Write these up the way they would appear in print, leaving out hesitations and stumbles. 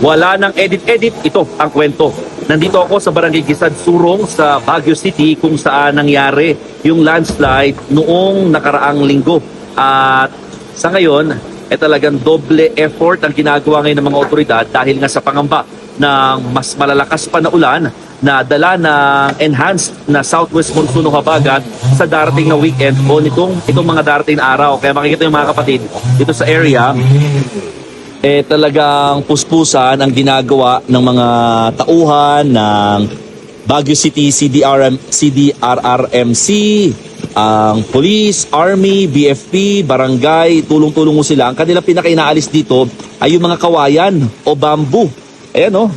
Wala nang edit-edit, ito ang kwento. Nandito ako sa Barangay Gisad Surong sa Baguio City kung saan nangyari yung landslide noong nakaraang linggo. At sa ngayon, talagang doble effort ang ginagawa ngayon ng mga otoridad dahil nga sa pangamba ng mas malalakas pa na ulan na dala ng enhanced na southwest monsoon o habagat sa darating na weekend o itong mga darating na araw. Kaya makikita yung mga kapatid dito sa area, talagang puspusan ang ginagawa ng mga tauhan ng Baguio City CDRRMC, ang police, army, BFP, barangay, tulong-tulong mo sila. Ang kanilang pinaka-inaalis dito ay yung mga kawayan o bamboo. Ayan o.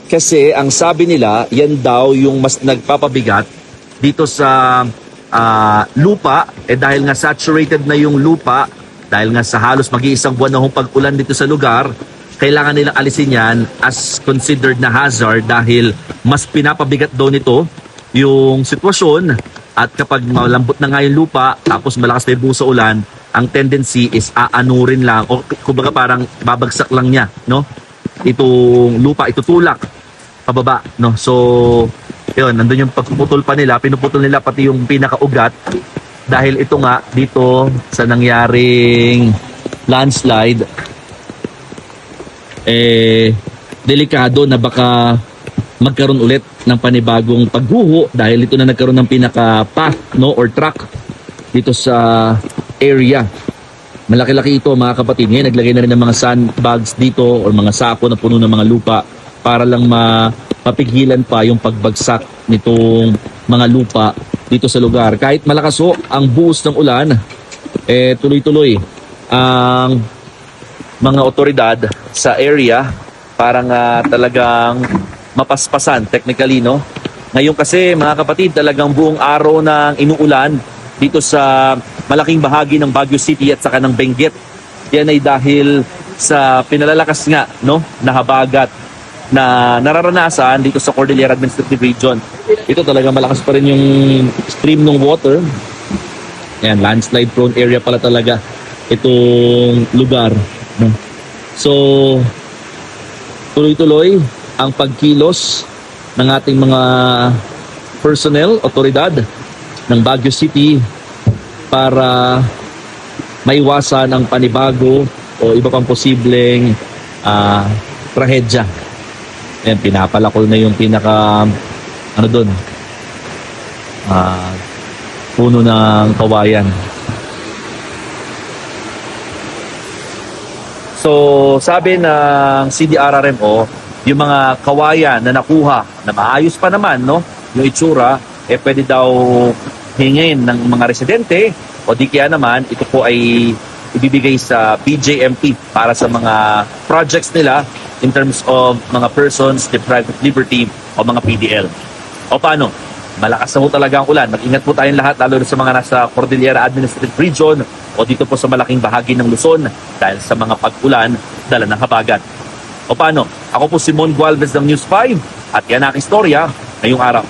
Kasi ang sabi nila, yan daw yung mas nagpapabigat dito sa lupa. Dahil nga saturated na yung lupa, dahil nga sa halos mag-iisang buwan na pag-ulan dito sa lugar, kailangan nilang alisin yan as considered na hazard dahil mas pinapabigat daw nito yung sitwasyon. At kapag malambot na nga yung lupa, tapos malakas na yung buhos sa ulan, ang tendency is aanurin lang o kumbaga parang babagsak lang niya, no? Itong lupa, itutulak pababa, no? So, yun, nandun yung pagpuputol pa nila, pinuputol nila pati yung pinakaugat dahil ito nga dito sa nangyaring landslide, delikado na baka magkaroon ulit ng panibagong pagguho dahil ito na nagkaroon ng pinaka-path, no, or track dito sa area. Malaki-laki ito mga kapatid. Ngayon naglagay na rin ng mga sandbags dito or mga sako na puno ng mga lupa para lang mapigilan pa yung pagbagsak nitong mga lupa dito sa lugar. Kahit malakas ang buhos ng ulan, tuloy-tuloy ang mga otoridad sa area para nga talagang mapaspasan technically, no? Ngayon kasi mga kapatid, talagang buong araw ng inuulan dito sa malaking bahagi ng Baguio City at saka ng Benguet. Yan ay dahil sa pinalalakas nga, no, na habagat na nararanasan dito sa Cordillera Administrative Region. Ito talaga malakas pa rin yung stream ng water. Yan, landslide prone area pala talaga itong lugar, no? So, tuloy-tuloy ang pagkilos ng ating mga personnel, otoridad ng Baguio City para maiwasan ang panibago o iba pang posibleng trahedya. Ayan, pinapalakol na yung pinaka puno ng kawayan. So, sabi ng CDRRMO, yung mga kawayan na nakuha na maayos pa naman, no, yung itsura, pwede daw hingin ng mga residente o di kaya naman ito po ay ibibigay sa BJMP para sa mga projects nila in terms of mga persons deprived of liberty o mga PDL. O paano? Malakas na po talaga ang ulan. Mag-ingat po tayong lahat, lalo sa mga nasa Cordillera Administrative Region o dito po sa malaking bahagi ng Luzon dahil sa mga pag-ulan dala ng habagat. O paano? Ako po si Mon Gualvez ng News 5 at yan ang istorya ngayong araw.